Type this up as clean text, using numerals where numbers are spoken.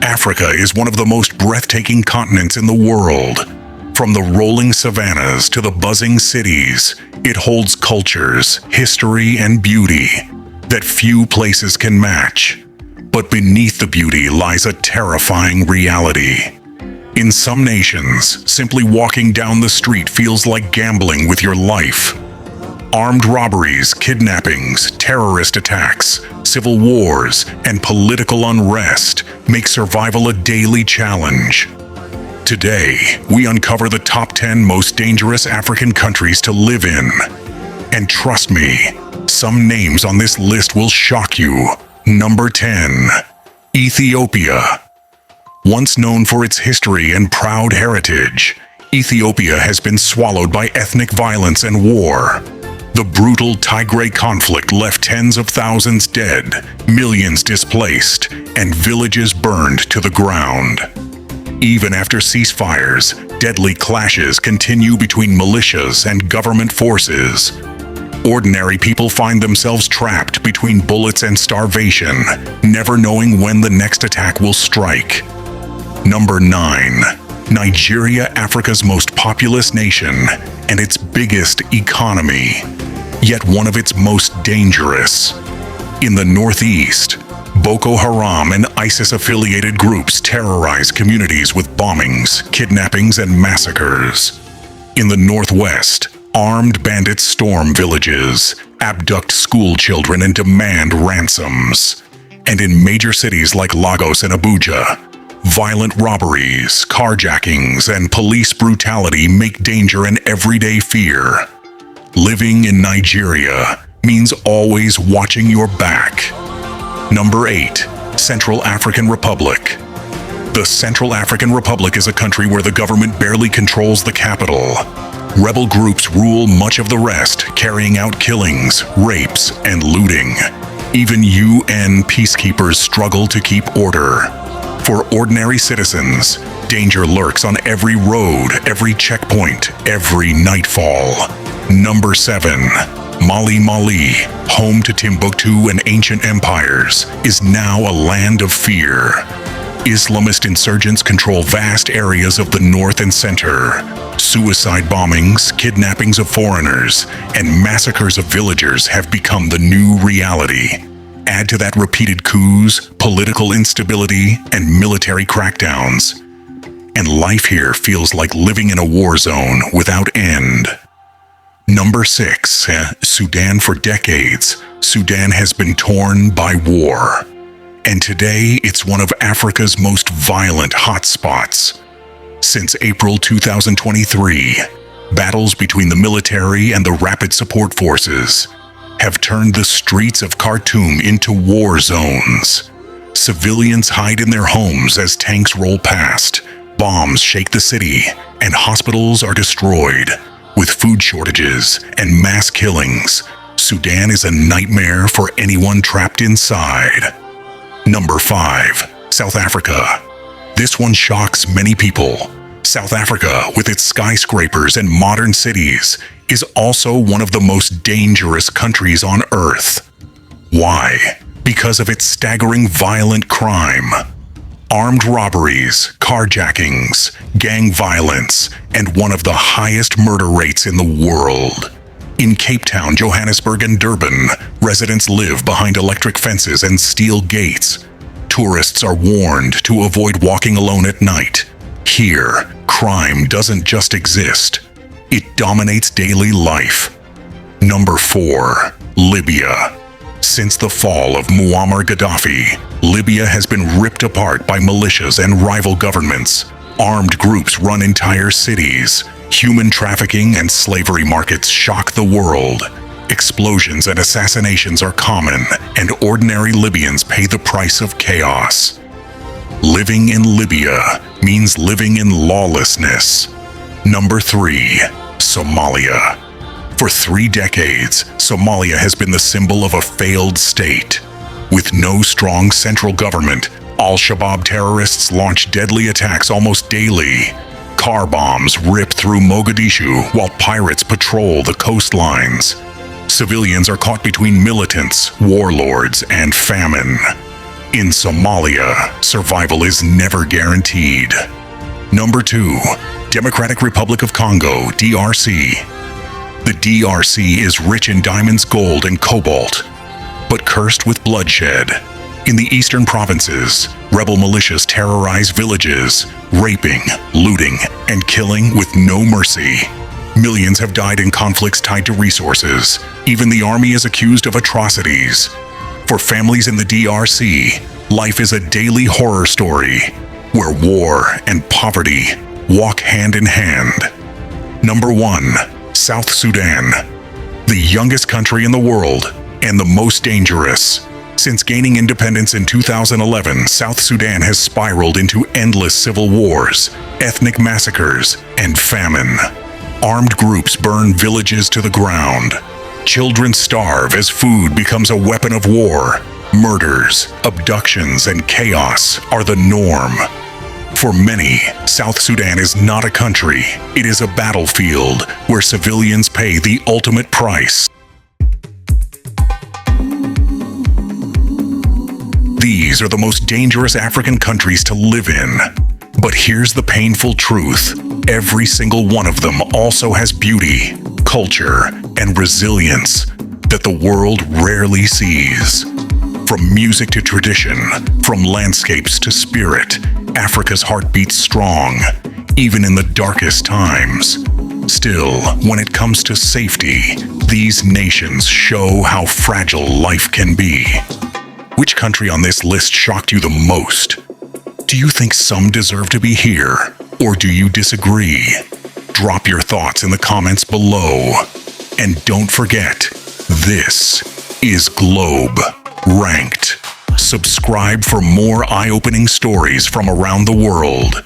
Africa is one of the most breathtaking continents in the world. From the rolling savannas to the buzzing cities, it holds cultures, history, and beauty that few places can match. But beneath the beauty lies a terrifying reality. In some nations, simply walking down the street feels like gambling with your life. Armed robberies, kidnappings, terrorist attacks, civil wars, and political unrest make survival a daily challenge. Today, we uncover the top 10 most dangerous African countries to live in. And trust me, some names on this list will shock you. Number 10. Ethiopia. Once known for its history and proud heritage, Ethiopia has been swallowed by ethnic violence and war. The brutal Tigray conflict left tens of thousands dead, millions displaced, and villages burned to the ground. Even after ceasefires, deadly clashes continue between militias and government forces. Ordinary people find themselves trapped between bullets and starvation, never knowing when the next attack will strike. Number 9. Nigeria, Africa's most populous nation and its biggest economy, yet one of its most dangerous. In the northeast, Boko Haram and ISIS-affiliated groups terrorize communities with bombings, kidnappings, and massacres. In the northwest, armed bandits storm villages, abduct school children, and demand ransoms. And in major cities like Lagos and Abuja, violent robberies, carjackings, and police brutality make danger an everyday fear. Living in Nigeria means always watching your back. Number 8. Central African Republic. The Central African Republic is a country where the government barely controls the capital. Rebel groups rule much of the rest, carrying out killings, rapes, and looting. Even UN peacekeepers struggle to keep order. For ordinary citizens, danger lurks on every road, every checkpoint, every nightfall. Number 7. Mali. Home to Timbuktu and ancient empires, is now a land of fear. Islamist insurgents control vast areas of the north and center. Suicide bombings, kidnappings of foreigners, and massacres of villagers have become the new reality. Add to that repeated coups, political instability, and military crackdowns, and life here feels like living in a war zone without end. Number 6. Sudan. For decades, Sudan has been torn by war. And today, it's one of Africa's most violent hotspots. Since April 2023, battles between the military and the rapid support forces have turned the streets of Khartoum into war zones. Civilians hide in their homes as tanks roll past, bombs shake the city, and hospitals are destroyed. With food shortages and mass killings, Sudan is a nightmare for anyone trapped inside. Number 5. South Africa. This one shocks many people. South Africa, with its skyscrapers and modern cities, is also one of the most dangerous countries on Earth. Why? Because of its staggering violent crime. Armed robberies, carjackings, gang violence, and one of the highest murder rates in the world. In Cape Town, Johannesburg, and Durban, residents live behind electric fences and steel gates. Tourists are warned to avoid walking alone at night. Here, crime doesn't just exist. It dominates daily life. Number 4. Libya. Since the fall of Muammar Gaddafi, Libya has been ripped apart by militias and rival governments. Armed groups run entire cities. Human trafficking and slavery markets shock the world. Explosions and assassinations are common, and ordinary Libyans pay the price of chaos. Living in Libya means living in lawlessness. Number 3. Somalia. For 3 decades, Somalia has been the symbol of a failed state. With no strong central government, Al-Shabaab terrorists launch deadly attacks almost daily. Car bombs rip through Mogadishu while pirates patrol the coastlines. Civilians are caught between militants, warlords, and famine. In Somalia, survival is never guaranteed. Number 2. Democratic Republic of Congo, DRC. The DRC is rich in diamonds, gold, and cobalt, but cursed with bloodshed. In the eastern provinces, rebel militias terrorize villages, raping, looting, and killing with no mercy. Millions have died in conflicts tied to resources. Even the army is accused of atrocities. For families in the DRC, life is a daily horror story where war and poverty walk hand in hand. Number 1. South Sudan. The youngest country in the world and the most dangerous. Since gaining independence in 2011, South Sudan has spiraled into endless civil wars, ethnic massacres, and famine. Armed groups burn villages to the ground. Children starve as food becomes a weapon of war. Murders, abductions, and chaos are the norm. For many, South Sudan is not a country. It is a battlefield where civilians pay the ultimate price. These are the most dangerous African countries to live in. But here's the painful truth. Every single one of them also has beauty, culture, and resilience that the world rarely sees. From music to tradition, from landscapes to spirit, Africa's heart beats strong, even in the darkest times. Still, when it comes to safety, these nations show how fragile life can be. Which country on this list shocked you the most? Do you think some deserve to be here, or do you disagree? Drop your thoughts in the comments below. And don't forget, this is Globe Ranked. Subscribe for more eye-opening stories from around the world.